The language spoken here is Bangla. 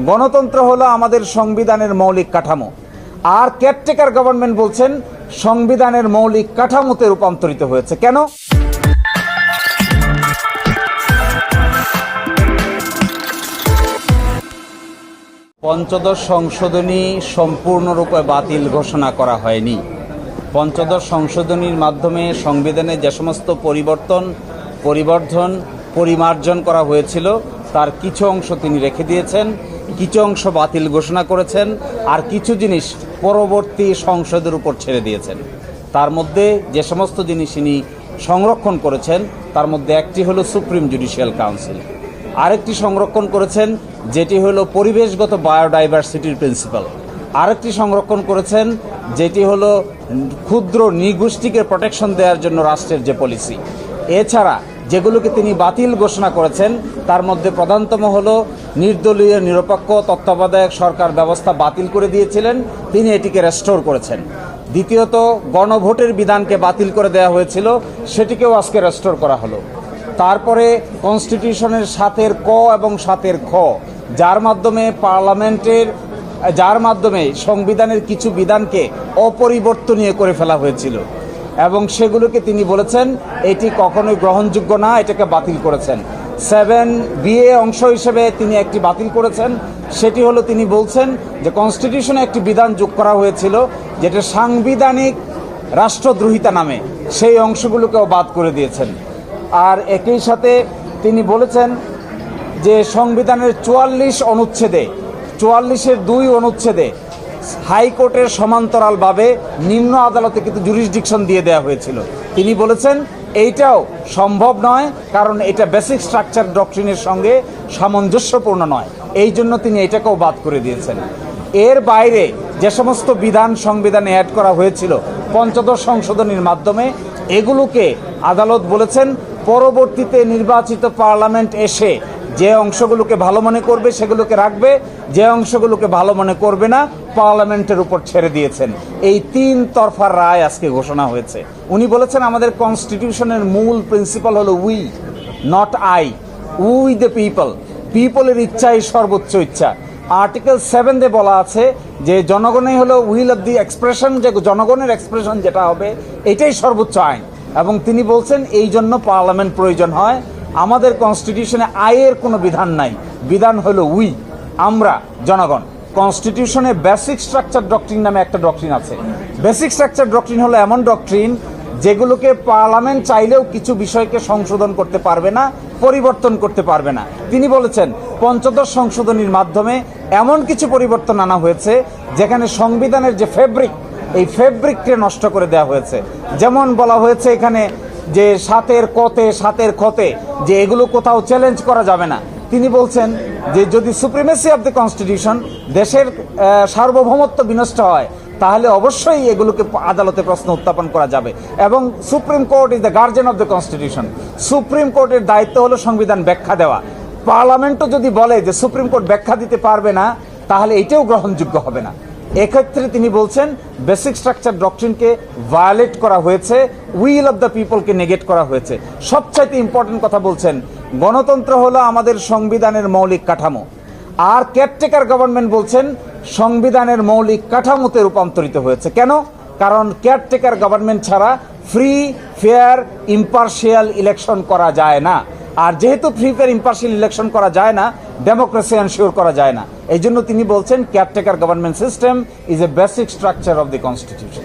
গণতন্ত্র হলো আমাদের সংবিধানের মৌলিক কাঠামো, আর কেয়ারটেকার গভর্নমেন্ট বলছেন সংবিধানের মৌলিক কাঠামোতে রূপান্তরিত হয়েছে। কেন? পঞ্চদশ সংশোধনী সম্পূর্ণরূপে বাতিল ঘোষণা করা হয়নি। পঞ্চদশ সংশোধনীর মাধ্যমে সংবিধানে যে সমস্ত পরিবর্ধন পরিমার্জন করা হয়েছিল তার কিছু অংশ তিনি রেখে দিয়েছেন, কিছু অংশ বাতিল ঘোষণা করেছেন, আর কিছু জিনিস পরবর্তী সংসদের উপর ছেড়ে দিয়েছেন। তার মধ্যে যে সমস্ত জিনিস তিনি সংরক্ষণ করেছেন তার মধ্যে একটি হলো সুপ্রিম জুডিশিয়াল কাউন্সিল, আরেকটি সংরক্ষণ করেছেন যেটি হলো পরিবেশগত বায়োডাইভার্সিটির প্রিন্সিপাল, আরেকটি সংরক্ষণ করেছেন যেটি হলো ক্ষুদ্র নৃগোষ্ঠীকে প্রোটেকশন দেওয়ার জন্য রাষ্ট্রের যে পলিসি। এছাড়া যেগুলোকে তিনি বাতিল ঘোষণা করেছেন তার মধ্যে প্রধানতম হলো নির্দলীয় নিরপেক্ষ তত্ত্বাবধায়ক সরকার ব্যবস্থা বাতিল করে দিয়েছিলেন, তিনি এটিকে রেস্টোর করেছেন। দ্বিতীয়ত গণভোটের বিধানকে বাতিল করে দেওয়া হয়েছিল, সেটিকেও আজকে রেস্টোর করা হলো। তারপরে কনস্টিটিউশনের 7 ক এবং 7 খ, যার মাধ্যমে সংবিধানের কিছু বিধানকে অপরিবর্তনীয় করে ফেলা হয়েছিল এবং সেগুলোকে তিনি বলেছেন এটি কখনোই গ্রহণযোগ্য না, এটাকে বাতিল করেছেন। 7BA অংশ হিসেবে তিনি একটি বাতিল করেছেন, সেটি হলো তিনি বলছেন যে কনস্টিটিউশনে একটি বিধান যোগ করা হয়েছিল যেটা সাংবিধানিক রাষ্ট্রদ্রোহিতা নামে, সেই অংশগুলোকেও বাদ করে দিয়েছেন। আর একই সাথে তিনি বলেছেন যে সংবিধানের 44-এর 2 অনুচ্ছেদে হাইকোর্টের সমান্তরালভাবে নিম্ন আদালতে কিন্তু জুরিসডিকশন দিয়ে দেওয়া হয়েছিল। তিনি বলেছেন এইটাও সম্ভব নয়, কারণ এটা বেসিক স্ট্রাকচার ডক্ট্রিনের সঙ্গে সামঞ্জস্যপূর্ণ নয়, এই জন্য তিনি এটাকেও বাদ করে দিয়েছেন। এর বাইরে যে সমস্ত বিধান সংবিধানে অ্যাড করা হয়েছিল পঞ্চদশ সংশোধনীর মাধ্যমে, এগুলোকে আদালত বলেছেন পরবর্তীতে নির্বাচিত পার্লামেন্ট এসে যে অংশগুলোকে ভালো মনে করবে সেগুলোকে রাখবে, যে অংশগুলোকে ভালো মনে করবে না পার্লামেন্টের উপর ছেড়ে দিয়েছেন। এই 3 তরফার রায় আজকে ঘোষণা হয়েছে। উনি বলেছেন আমাদের কনস্টিটিউশনের মূল প্রিন্সিপাল হলো we, not I, we the people, পিপলের ইচ্ছাই সর্বোচ্চ ইচ্ছা। আর্টিকেল 7 বলা আছে যে জনগণই হলো উইল অফ দি এক্সপ্রেশন, যে জনগণের এক্সপ্রেশন যেটা হবে এটাই সর্বোচ্চ আইন, এবং তিনি বলছেন এই জন্য পার্লামেন্ট প্রয়োজন হয়। আমাদের কনস্টিটিউশনে আইয়ের কোনো বিধান নাই, বিধান হলো উই, আমরা জনগণ। কনস্টিটিউশনে বেসিক স্ট্রাকচার ডক্ট্রিন নামে একটা ডক্ট্রিন আছে। বেসিক স্ট্রাকচার ডক্ট্রিন হলো এমন ডক্ট্রিন যেগুলোকে পার্লামেন্ট চাইলেও কিছু বিষয়কে সংশোধন করতে পারবে না, পরিবর্তন করতে পারবে না। তিনি বলেছেন পঞ্চদশ সংশোধনীর মাধ্যমে এমন কিছু পরিবর্তন আনা হয়েছে যেখানে সংবিধানের যে ফেব্রিক, এই ফেব্রিককে নষ্ট করে দেওয়া হয়েছে। যেমন বলা হয়েছে এখানে যে 7 কতে 7 খতে যে এগুলো কোথাও চ্যালেঞ্জ করা যাবে না। তিনি বলছেন যে যদি সুপ্রিমেসি অফ দ্য কনস্টিটিউশন, দেশের সার্বভৌমত্ব বিনষ্ট হয় তাহলে অবশ্যই এগুলোকে আদালতে প্রশ্ন উত্থাপন করা যাবে, এবং supreme court is the guardian of the constitution. Supreme কোর্টের দায়িত্ব হলো সংবিধান ব্যাখ্যা দেওয়া। পার্লামেন্টও যদি বলে যে সুপ্রিম কোর্ট ব্যাখ্যা দিতে পারবে না তাহলে এটাও গ্রহণযোগ্য হবে না। এক্ষেত্রে তিনি বলছেন বেসিক স্ট্রাকচার ডক্ট্রিনকে ভায়োলেট করা হয়েছে, উইল অফ দ্য পিপলকে নেগেট করা হয়েছে। সবচাইতে ইম্পর্টেন্ট কথা বলছেন গণতন্ত্র হলো আমাদের সংবিধানের মৌলিক কাঠামো, আর কেয়ারটেকার গভর্নমেন্ট বলছেন সংবিধানের মৌলিক কাঠামোতে রূপান্তরিত হয়েছে। কেন? কারণ কেয়ারটেকার গভর্নমেন্ট ছাড়া ফ্রি, ফেয়ার, ইম্পার্শিয়াল ইলেকশন করা যায় না, আর যেহেতু ফ্রি, ফেয়ার, ইম্পার্শিয়াল ইলেকশন করা যায় না, ডেমোক্রেসি এনশিওর করা যায় না। এই জন্য তিনি বলছেন caretaker government system is a basic structure of the constitution.